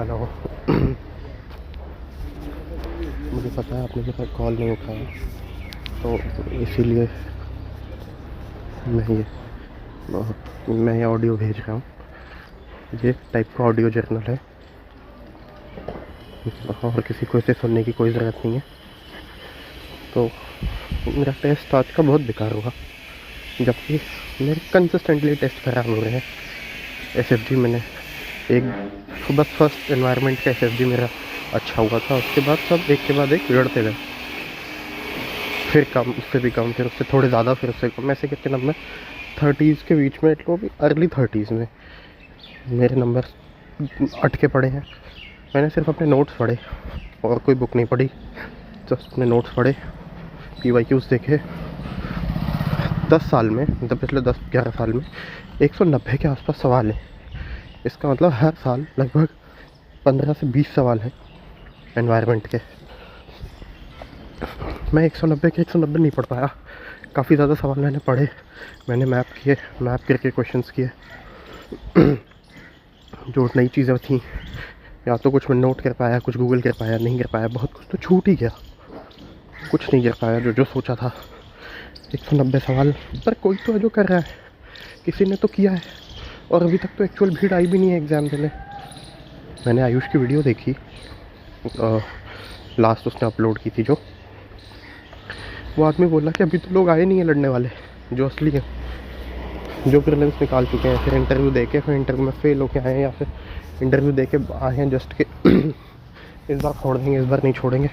Hello. मुझे पता है आपने मेरे पास कॉल नहीं उठाया, तो इसीलिए मैं ये ऑडियो भेज रहा हूँ। ये टाइप का ऑडियो जर्नल है और किसी को इसे सुनने की कोई ज़रूरत नहीं है। तो मेरा टेस्ट आज का बहुत बेकार हुआ, जबकि मेरे कंसिस्टेंटली टेस्ट ख़राब हो रहे हैं। एसएफजी मैंने बस फर्स्ट एनवायरनमेंट का एसएफजी मेरा अच्छा हुआ था, उसके बाद सब एक के बाद एक बिगड़ते गए, फिर कम, उससे भी कम, फिर उससे थोड़े ज़्यादा, फिर उससे कम, ऐसे करके नंबर 30s के बीच में, तो भी अर्ली 30s में मेरे नंबर अटके पड़े हैं। मैंने सिर्फ अपने नोट्स पढ़े और कोई बुक नहीं पढ़ी, जस्ट अपने नोट्स पढ़े, PYQs देखे। 10 साल में, मतलब पिछले 10-11 साल में 190 के आसपास सवाल हैं। इसका मतलब हर साल लगभग 15 से 20 सवाल हैं एनवायरनमेंट के। मैं 190 के 190 नहीं पढ़ पाया। काफ़ी ज़्यादा सवाल मैंने पढ़े, मैंने मैप करके क्वेश्चंस किए। जो नई चीज़ें थी, या तो कुछ मैं नोट कर पाया, कुछ गूगल कर पाया, नहीं कर पाया, बहुत कुछ तो छूट ही गया, कुछ नहीं कर पाया जो सोचा था। 190 सवाल पर कोई तो है जो कर रहा है, किसी ने तो किया है, और अभी तक तो एक्चुअल भीड़ आई भी नहीं है एग्ज़ाम देने। मैंने आयुष की वीडियो देखी, लास्ट उसने अपलोड की थी, जो वो आदमी बोला कि अभी तो लोग आए नहीं हैं लड़ने वाले, जो असली हैं, जो प्रीलिम्स निकाल चुके हैं, फिर इंटरव्यू दे के, फिर इंटरव्यू में फेल होके आए हैं, या फिर इंटरव्यू दे के आए हैं जस्ट के इस बार छोड़ देंगे, इस बार नहीं छोड़ेंगे।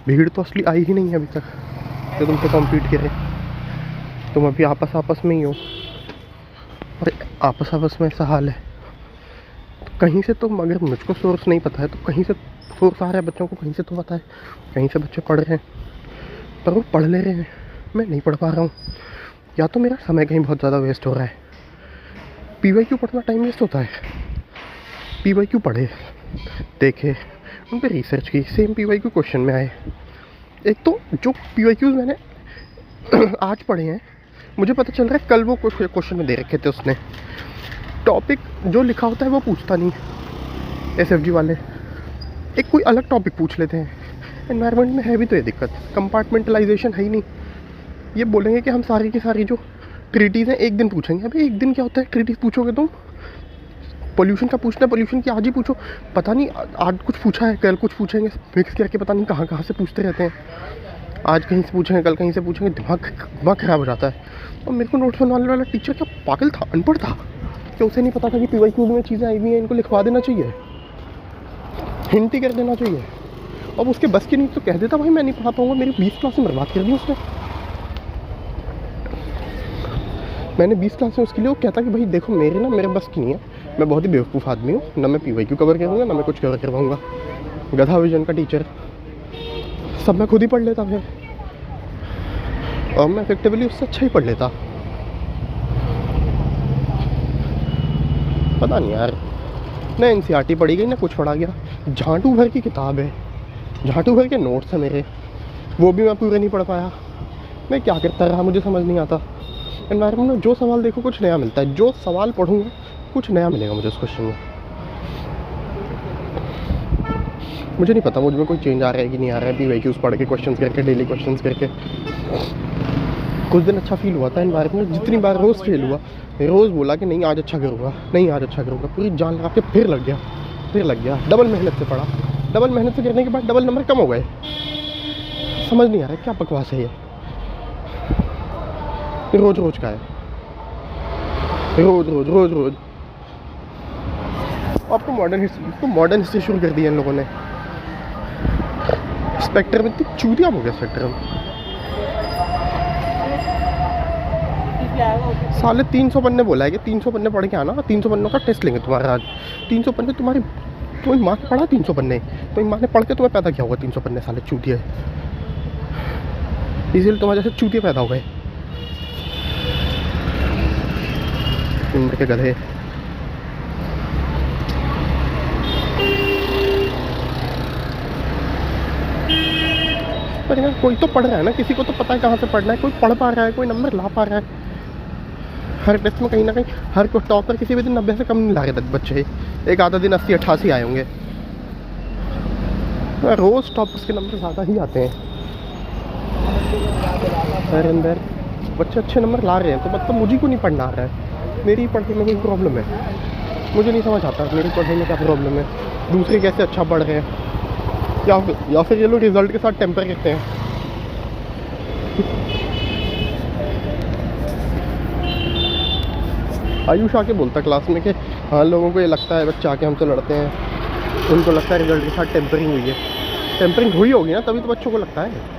भीड़ तो असली आई ही नहीं है अभी तक जो तुमसे कॉम्पीट करे। तुम अभी आपस में ही हो, और आपस में ऐसा हाल है। तो कहीं से तो, मगर मुझको सोर्स नहीं पता है, तो कहीं से सोर्स आ रहा है बच्चों को, कहीं से तो पता है, कहीं से बच्चे पढ़ रहे हैं, पर वो पढ़ ले रहे हैं, मैं नहीं पढ़ पा रहा हूँ। या तो मेरा समय कहीं बहुत ज़्यादा वेस्ट हो रहा है। PYQ पढ़ना टाइम वेस्ट होता है? PYQ पढ़े, देखे, उन पर रिसर्च की, सेम PYQ क्वेश्चन में आए। एक तो जो PYQs मैंने आज पढ़े हैं, मुझे पता चल रहा है कल वो क्वेश्चन में दे रखे थे उसने। टॉपिक जो लिखा होता है वो पूछता नहीं SFG वाले, एक कोई अलग टॉपिक पूछ लेते हैं। एनवायरनमेंट में है भी तो ये दिक्कत, कंपार्टमेंटलाइजेशन है ही नहीं। ये बोलेंगे कि हम सारी की सारी जो ट्रीटीज़ हैं एक दिन पूछेंगे। अभी एक दिन क्या होता है ट्रीटीज़ पूछोगे तुम? पोल्यूशन का पूछना है, पोल्यूशन की आज ही पूछो, पता नहीं आज कुछ पूछा है, कल कुछ पूछेंगे, मिक्स करके पता नहीं कहाँ से पूछते रहते हैं। आज कहीं से पूछेंगे, कल कहीं से पूछेंगे, दिमाग ख़राब हो जाता है। और मेरे को नोट्स बनवाने वाला टीचर क्या पागल था, अनपढ़ था, क्या उसे नहीं पता था कि PYQ में चीज़ें आई हुई हैं, इनको लिखवा देना चाहिए, हिंट ही कर देना चाहिए। अब उसके बस की नहीं तो कह देता भाई मैं नहीं पढ़ा पाऊँगा, मेरी 20 क्लासें बर्बाद कर दी उसने। मैंने 20 क्लासें उसके लिए, वो कहता कि भाई देखो मेरे बस की नहीं है, मैं बहुत ही बेवकूफ़ आदमी हूँ, ना मैं PYQ कवर करूँगा, ना मैं कुछ कवर करवाऊँगा। गधा विजन का टीचर, सब मैं खुद ही पढ़ लेता फिर, और मैं इफेक्टिवली उससे अच्छा ही पढ़ लेता। पता नहीं यार, ना NCERT पढ़ी गई, ना कुछ पढ़ा गया। झांटू भर की किताब है, झांटू भर के नोट्स हैं मेरे, वो भी मैं पूरे नहीं पढ़ पाया। मैं क्या करता रहा मुझे समझ नहीं आता। एनवायरनमेंट में जो सवाल देखो कुछ नया मिलता है, जो सवाल पढ़ूँगा कुछ नया मिलेगा मुझे उस क्वेश्चन में। मुझे नहीं पता मुझ में कोई चेंज आ रहा है कि नहीं आ रहा है। PYQs पढ़ के, क्वेश्चंस करके, डेली क्वेश्चंस करके कुछ दिन अच्छा फील हुआ था। एनवायरनमेंट जितनी बार रोज़ फेल हुआ, रोज़ बोला कि नहीं आज अच्छा करूँगा, नहीं आज अच्छा करूँगा, पूरी जान लगा के फिर लग गया। डबल मेहनत से पढ़ा, डबल मेहनत से करने के बाद डबल नंबर कम हो गए। समझ नहीं आ रहा है क्या बकवास है ये, रोज़ का है, रोज़। आपको मॉडर्न हिस्ट्री शुरू कर दिया इन लोगों ने। स्पेक्ट्रम इतनी चूतिया हो गया स्पेक्ट्रम। साले 300 पन्ने बोला है कि 300 पन्ने पढ़ के आना, 300 पन्नों का टेस्ट लेंगे तुम्हारा आज। 300 पन्ने तुम्हारी माँ ने पढ़ा 300 पन्ने, तो माँ ने पढ़ के तुम्हें पैदा किया होगा 300 पन्ने। साले चूतिया, इसीलिए तुम्हारे जैसे चूतिया पैदा हो गए, उम्र के गधे। पर यार कोई तो पढ़ रहा है ना, किसी को तो पता है कहाँ से पढ़ना है, कोई पढ़ पा रहा है, कोई नंबर ला पा रहा है। हर टेस्ट में कहीं ना कहीं हर टॉपर किसी भी दिन 90 से कम नहीं ला रहे बच्चे। एक आधा दिन 80-88 आए होंगे। रोज़ टॉपर्स के नंबर ज़्यादा ही आते हैं सर अंदर। बच्चे अच्छे नंबर ला रहे हैं तो मतलब मुझे को नहीं पढ़ना आ रहा है। मेरी पढ़ने में कोई प्रॉब्लम है, मुझे नहीं समझ आता मेरी पढ़ने में क्या प्रॉब्लम है, दूसरे कैसे अच्छा पढ़ रहे हैं, या फिर ये लोग रिज़ल्ट के साथ टेम्पर करते हैं। आयुष आके बोलता क्लास में कि हाँ लोगों को ये लगता है बच्चे आके हमसे लड़ते हैं, उनको लगता है रिजल्ट के साथ टेम्परिंग हुई है। टेम्परिंग हुई होगी ना, तभी तो बच्चों को लगता है।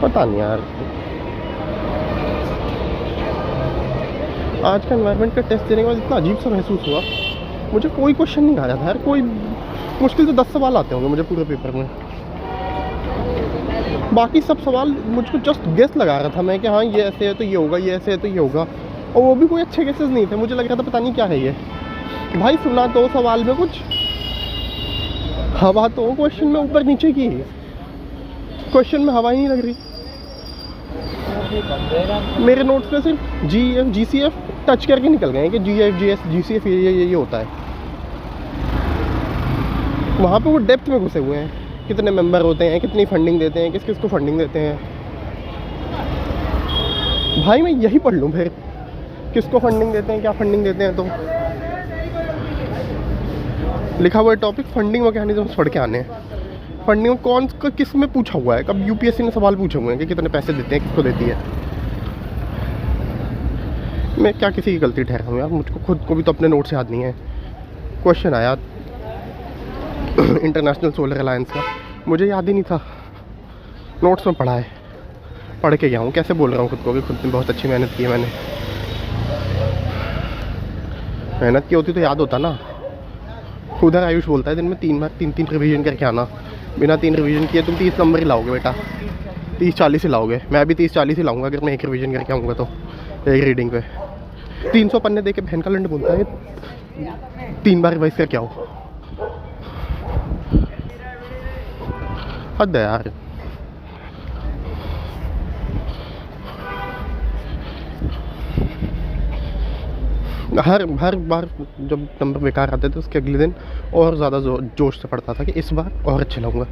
पता नहीं यार, आज का एनवायरनमेंट का टेस्ट देने के बाद इतना अजीब सा महसूस हुआ। मुझे कोई क्वेश्चन नहीं आ रहा था यार, कोई मुश्किल से 10 सवाल आते होंगे मुझे पूरे पेपर में। बाकी सब सवाल मुझको जस्ट गेस लगा रहा था मैं कि हाँ ये ऐसे है तो ये होगा, ये ऐसे है तो ये होगा, और वो भी कोई अच्छे गेसेस नहीं थे। मुझे लग रहा था पता नहीं क्या है ये। भाई सुना तो सवाल में कुछ हवा तो क्वेश्चन में ऊपर नीचे की, क्वेश्चन में हवा ही नहीं लग रही। मेरे नोट्स में सिर्फ GF GCF टच करके निकल गए हैं कि GF GS GCF ये होता है। वहाँ पे वो डेप्थ में घुसे हुए हैं, कितने मेंबर होते हैं, कितनी फंडिंग देते हैं, किस किस को फंडिंग देते हैं। भाई मैं यही पढ़ लूँ फिर, किसको फंडिंग देते हैं, क्या फंडिंग देते हैं। तो लिखा हुआ है टॉपिक फंडिंग मैकेनिज्म पढ़ के आने हैं। फंडिंग कौन किस में पूछा हुआ है, कब UPSC ने सवाल पूछे हुए हैं कि कितने पैसे देते हैं, किसको देती है। मैं क्या किसी की गलती ठहरा हूँ यार, मुझको खुद को भी तो अपने नोट से याद नहीं है। क्वेश्चन आया इंटरनेशनल सोलर अलायंस का, मुझे याद ही नहीं था, नोट्स में पढ़ा है, पढ़ के गया हूँ। कैसे बोल रहा हूँ खुद को कि खुद ने बहुत अच्छी मेहनत की है। मैंने मेहनत की होती तो याद होता ना। उधर आयुष बोलता है दिन में 3 बार 3 रिवीजन करके आना, बिना 3 रिवीजन किए तुम 30 नंबर ही लाओगे बेटा, 30-40 ही लाओगे। मैं भी 30-40 ही लाऊंगा अगर मैं 1 रिवीजन करके आऊँगा तो, एक रीडिंग पे 300 पन्ने दे के बहन का लंड बोलता है 3 बार रिवाइज करके आओ। हद है यार। हर बार जब नंबर बेकार आते थे उसके अगले दिन और ज़्यादा जोश से पढ़ता था कि इस बार और अच्छे लाऊंगा,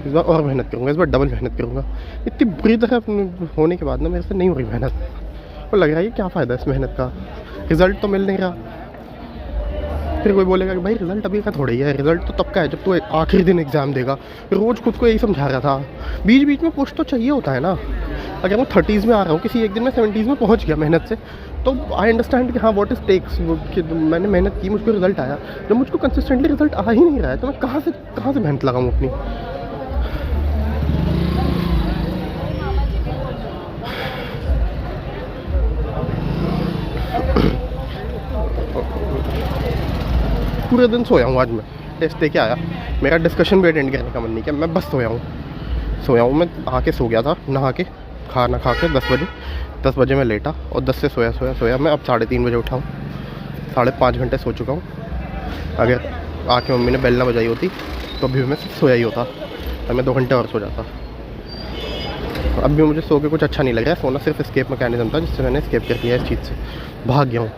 इस बार और मेहनत करूँगा, इस बार डबल मेहनत करूँगा। इतनी बुरी तरह होने के बाद ना मेरे से नहीं हो रही मेहनत, और लग रहा है कि क्या फ़ायदा इस मेहनत का, रिज़ल्ट तो मिल नहीं रहा। फिर कोई बोलेगा कि भाई रिज़ल्ट अभी का थोड़ा ही है, रिज़ल्ट तो तब का है जब तू आखिरी दिन एग्ज़ाम देगा। रोज़ खुद को यही समझा रहा था। बीच बीच में पुश तो चाहिए होता है ना। अगर मैं 30s में आ रहा हूँ, किसी एक दिन में 70s में पहुँच गया मेहनत से, तो आई अंडरस्टैंड कि हाँ व्हाट इज़ टेक्स, कि मैंने मेहनत की, मुझको रिज़ल्ट आया। जब मुझको कंसिस्टेंटली रिज़ल्ट आ ही नहीं रहा है तो मैं कहाँ से मेहनत लगाऊँ अपनी। पूरे दिन सोया हूँ आज मैं, टेस्ट दे के आया, मेरा डिस्कशन भी अटेंड करने का मन नहीं किया, मैं बस सोया हूँ। मैं आके सो गया था, नहा के खाना खा के 10 बजे मैं लेटा, और 10 से सोया मैं। अब 3:30 बजे उठा हूँ, 5.5 घंटे सो चुका हूँ। अगर आके मम्मी ने बेल ना बजाई होती तो अभी मैं सोया ही होता, और मैं 2 घंटे और सो जाता। अब भी मुझे सो के कुछ अच्छा नहीं लग रहा है। सोना सिर्फ एस्केप मैकेनिज्म था जिससे मैंने एस्केप कर दिया, इस चीज़ से भाग गया हूँ।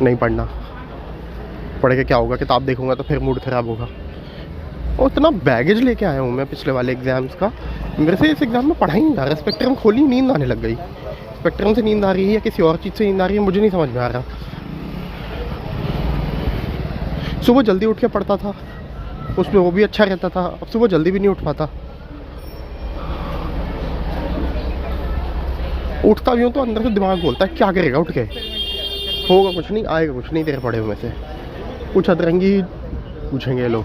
नहीं पढ़ना, पढ़ के क्या होगा, किताब देखूंगा तो फिर मूड ख़राब होगा। और इतना बैगेज लेके आया हूँ मैं पिछले वाले एग्ज़ाम्स का, मेरे से इस एग्ज़ाम में पढ़ा ही नहीं जा रहा। स्पेक्ट्रम खोली, नींद आने लग गई। स्पेक्ट्रम से नींद आ रही है या किसी और चीज़ से नींद आ रही है, मुझे नहीं समझ में आ रहा। सुबह जल्दी उठ के पढ़ता था, उसमें वो भी अच्छा रहता था। अब सुबह जल्दी भी नहीं उठ पाता। उठता भी हूँ तो अंदर से दिमाग बोलता है क्या करेगा उठ के, होगा कुछ नहीं, आएगा कुछ नहीं तेरे पढ़े हुए में से। कुछ अतरंगी पूछेंगे ये लोग।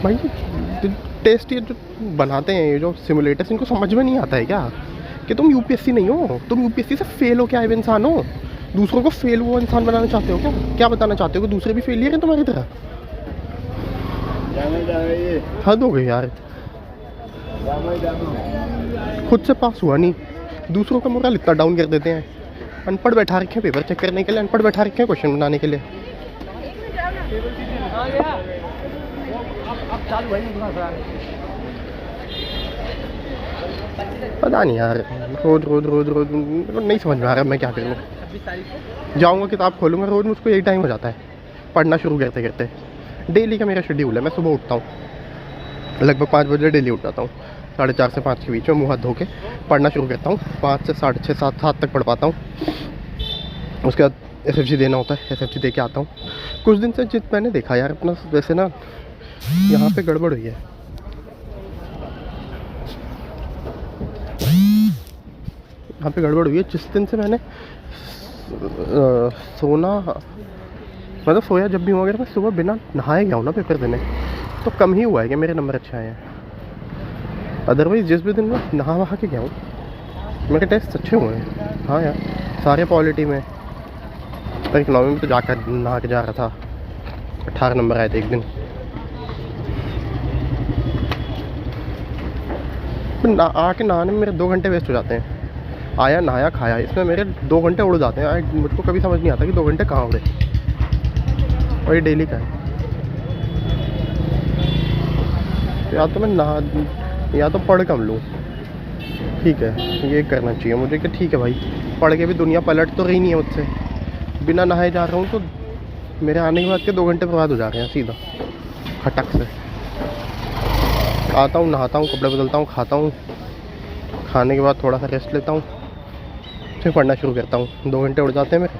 भाई टेस्ट ये जो बनाते हैं, ये जो सिमुलेटर्स, इनको समझ में नहीं आता है क्या कि तुम UPSC नहीं हो, तुम UPSC से फेल हो के आए हुए इंसान हो। दूसरों को फेल हुआ इंसान बनाना चाहते हो क्या? क्या बताना चाहते हो कि दूसरे भी फेलियर हैं तुम्हारी तरह? हद हो गई यार। खुद से पास हुआ नहीं, दूसरों का मोरल इतना डाउन कर देते हैं। अनपढ़ बैठा रखे हैं पेपर चेक करने के लिए, अनपढ़ बैठा रखे हैं क्वेश्चन बनाने के लिए। पता नहीं यार, रोज रोज रोज रोज मेरे को नहीं समझ में आ रहा मैं क्या करूँ। जाऊँगा किताब खोलूँगा, रोज़ मुझको यही टाइम हो जाता है पढ़ना शुरू करते करते। डेली का मेरा शेड्यूल है, मैं सुबह उठता हूँ लगभग 5 बजे, डेली उठ जाता हूँ 4:30 से 5 के बीच में, मुँह हाथ धो के पढ़ना शुरू करता हूँ। 5 से 6:30 7 तक पढ़ पाता हूँ। उसके बाद SFG देना होता है, SFG दे के आता हूँ। कुछ दिन से जित मैंने देखा यार अपना, वैसे ना यहाँ पे गड़बड़ हुई है। यहाँ पे गड़बड़ हुई है। जिस दिन से मैंने सोना मतलब सोया जब भी हुआ, अगर मैं सुबह बिना नहाए गया हूँ ना पेपर देने, तो कम ही हुआ है कि मेरे नंबर अच्छे आए हैं। अदरवाइज़ जिस भी दिन मैं नहा वहा के गया हूँ मेरे टेस्ट अच्छे हुए हैं। हाँ यार, सारे पॉलिटी में, पर इकनॉमी में तो जाकर नहा के जा रहा था, 18 नंबर आए थे एक दिन। आके नहाने में मेरे 2 घंटे वेस्ट हो जाते हैं। आया नहाया खाया, इसमें मेरे 2 घंटे उड़ जाते हैं। मुझको कभी समझ नहीं आता कि 2 घंटे कहाँ उड़े। और ये डेली का है। या तो मैं नहा या तो पढ़ कम लूँ, ठीक है, ये करना चाहिए मुझे कि ठीक है भाई, पढ़ के भी दुनिया पलट तो रही नहीं है मुझसे। बिना नहाए जा रहा हूँ तो मेरे आने के बाद के 2 घंटे बर्बाद हो जा रहे हैं सीधा खटक से। आता हूँ, नहाता हूँ, कपड़े बदलता हूँ, खाता हूँ, खाने के बाद थोड़ा सा रेस्ट लेता हूँ, फिर पढ़ना शुरू करता हूँ। 2 घंटे उड़ जाते हैं मेरे।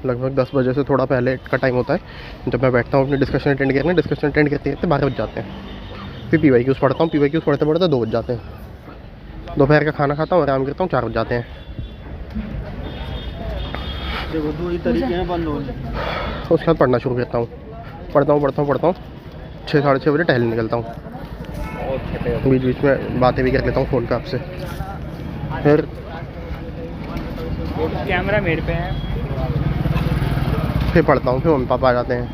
लगभग 10 बजे से थोड़ा पहले का टाइम होता है जब मैं बैठता हूँ अपनी डिस्कशन अटेंड करने। डिस्कशन अटेंड करते करते 12 बज जाते हैं। फिर PYQs पढ़ता हूँ, PYQs पढ़ते पढ़ते 2 बज जाते हैं। दोपहर का खाना खाता हूँ, आराम करता हूँ, 4 बज जाते हैं। देखो 2 ही तरीके हैं बंद होने। उसके बाद पढ़ना शुरू करता हूँ, पढ़ता हूँ 6 साढ़े 6 बजे टहलने निकलता हूँ। बीच बीच में बातें भी कर लेता हूँ फ़ोन पे आपसे। फिर कैमरा मेरे पे है। फिर पढ़ता हूँ, फिर मम्मी पापा आ जाते हैं,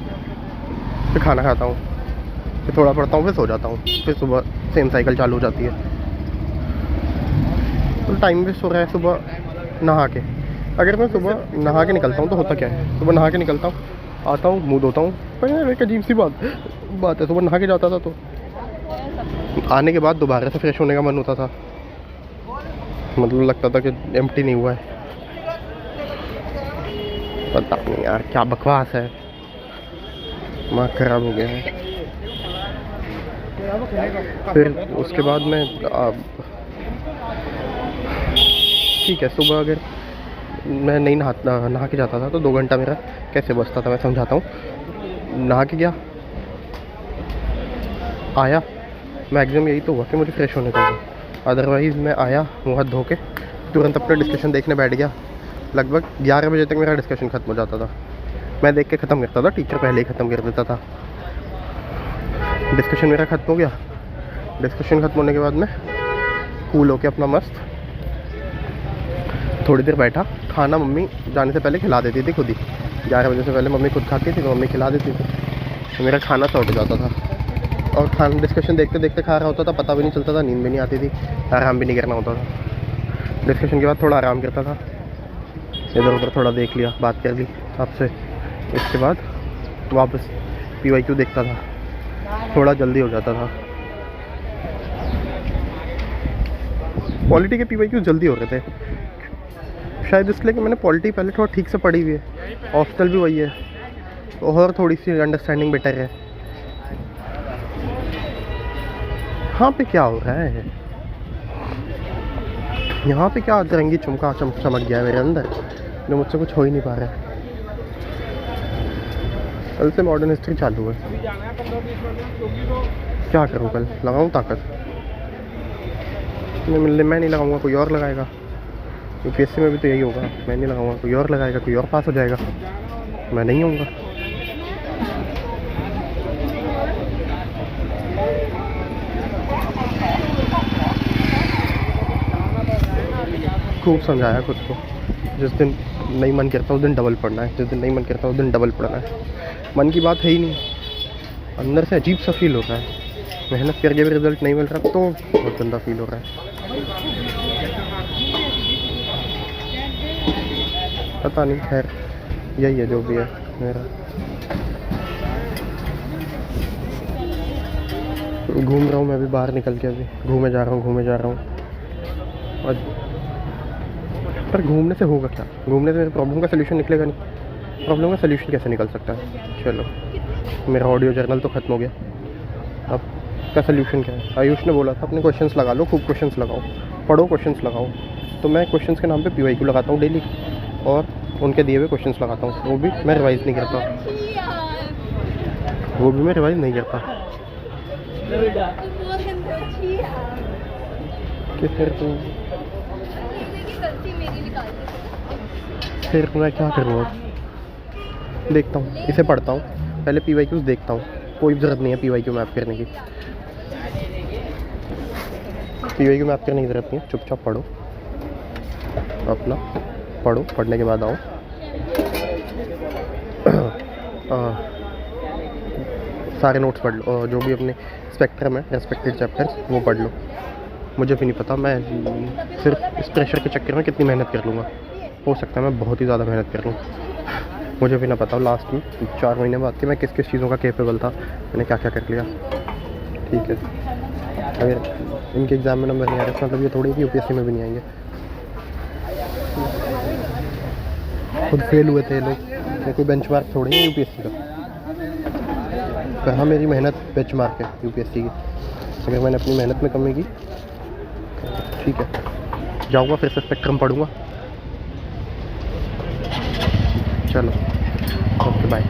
फिर खाना खाता हूँ, फिर थोड़ा पढ़ता हूँ, फिर सो जाता हूँ। फिर सुबह सेम साइकिल चालू हो जाती है। तो टाइम वेस्ट हो रहा है सुबह नहा के। अगर मैं सुबह नहा के निकलता हूँ तो होता क्या है, सुबह नहा के निकलता हूँ, आता हूँ, मुँह धोता हूँ। पर यार एक अजीब सी बात है, सुबह नहा के जाता था तो आने के बाद दोबारा से फ्रेश होने का मन होता था। मतलब लगता था कि एम्प्टी नहीं हुआ है। पता नहीं यार क्या बकवास है, दिमाग खराब हो गया है। फिर उसके बाद मैं ठीक है, सुबह अगर मैं नहीं नहा के जाता था तो 2 घंटा मेरा कैसे बचता था मैं समझाता हूँ। नहा के गया, आया, मैक्सिमम यही तो हुआ कि मुझे फ्रेश होने का हुआ। अदरवाइज़ मैं आया, मुँह हाथ धो के तुरंत अपना डिस्कशन देखने बैठ गया। लगभग 11 बजे तक मेरा डिस्कशन ख़त्म हो जाता था। मैं देख के ख़त्म करता था, टीचर पहले ही ख़त्म कर देता था। डिस्कशन मेरा ख़त्म हो गया। डिस्कशन ख़त्म होने के बाद मैं कूल होके अपना मस्त थोड़ी देर बैठा। खाना मम्मी जाने से पहले खिला देती थी खुद ही। 11 बजे से पहले मम्मी खुद खाती थी तो मम्मी खिला देती थी, तो मेरा खाना सॉर्ट हो जाता था। और खाना डिस्कशन देखते देखते खा रहा होता था, पता भी नहीं चलता था, नींद भी नहीं आती थी, आराम भी नहीं करना होता था। डिस्कशन के बाद थोड़ा आराम करता था, इधर उधर थोड़ा देख लिया, बात कर ली आपसे। इसके बाद वापस PYQ देखता था, थोड़ा जल्दी हो जाता था। पॉलिटी के PYQ जल्दी हो रहे थे शायद इसलिए कि मैंने पॉलिटी पहले थोड़ा ठीक से पढ़ी हुई है। ऑप्शनल भी वही है और थोड़ी सी अंडरस्टैंडिंग बेटर है। यहाँ पे क्या हो रहा है, यहाँ पे क्या अतरंगी चमका चमक गया है मेरे अंदर, जो मुझसे कुछ हो ही नहीं पा रहा है। कल से मॉडर्न हिस्ट्री चालू है, क्या करूँ कल, लगाऊँ ताकत? मैं नहीं लगाऊंगा, कोई और लगाएगा। UPSC में भी तो यही होगा, मैं नहीं लगाऊंगा, कोई और लगाएगा, कोई और पास हो जाएगा, मैं नहीं होऊंगा। खूब समझाया खुद को, जिस दिन नहीं मन करता उस दिन डबल पढ़ना है, जिस दिन नहीं मन करता उस दिन डबल पढ़ना है। मन की बात है ही नहीं, अंदर से अजीब सा फील होता है। मेहनत करके भी रिजल्ट नहीं मिल रहा तो बहुत गंदा फील हो रहा है। पता नहीं, खैर यही है जो भी है मेरा। घूम रहा हूँ मैं भी बाहर निकल के, अभी घूमे जा रहा हूँ। और पर घूमने से होगा क्या? घूमने से मेरे प्रॉब्लम का सलूशन निकलेगा नहीं। प्रॉब्लम का सलूशन कैसे निकल सकता है? चलो, मेरा ऑडियो जर्नल तो ख़त्म हो गया। अब का सलूशन क्या है? आयुष ने बोला था अपने क्वेश्चंस लगा लो, खूब क्वेश्चंस लगाओ, पढ़ो, क्वेश्चंस लगाओ। तो मैं क्वेश्चंस के नाम पे PYQ लगाता हूँ डेली, और उनके दिए हुए क्वेश्चंस लगाता हूँ। वो भी मैं रिवाइज़ नहीं करता, कि फिर मैं क्या करूँ अब? देखता हूँ, इसे पढ़ता हूँ, पहले PYQs देखता हूँ। कोई ज़रूरत नहीं है PYQ मैप करने की, PYQ मैप करने की ज़रूरत नहीं है। चुपचाप पढ़ो, अपना पढ़ो, पढ़ने के बाद आओ सारे नोट्स पढ़ लो, जो भी अपने स्पेक्ट्रम है, रेस्पेक्टेड चैप्टर्स, वो पढ़ लो। मुझे भी नहीं पता, मैं सिर्फ इस प्रेशर के चक्कर में कितनी मेहनत कर लूँगा। हो सकता है मैं बहुत ही ज़्यादा मेहनत कर लूँ, मुझे भी ना पता लास्ट में 4 महीने बाद कि मैं किस किस चीज़ों का कैपेबल था, मैंने क्या क्या कर लिया। ठीक है, अगर इनके एग्ज़ाम में नंबर नहीं आ रहे, मतलब ये थोड़ी कि UPSC में भी नहीं आएंगे। खुद फेल हुए थे ये लोग, ये कोई बेंचमार्क थोड़ी है UPSC का। पर हाँ, मेरी मेहनत बेंचमार्क है UPSC की। अगर मैंने अपनी मेहनत में कमी की, ठीक है, जाऊँगा फिर से स्पेक्ट्रम पढ़ूँगा। चलो, ओके, बाय।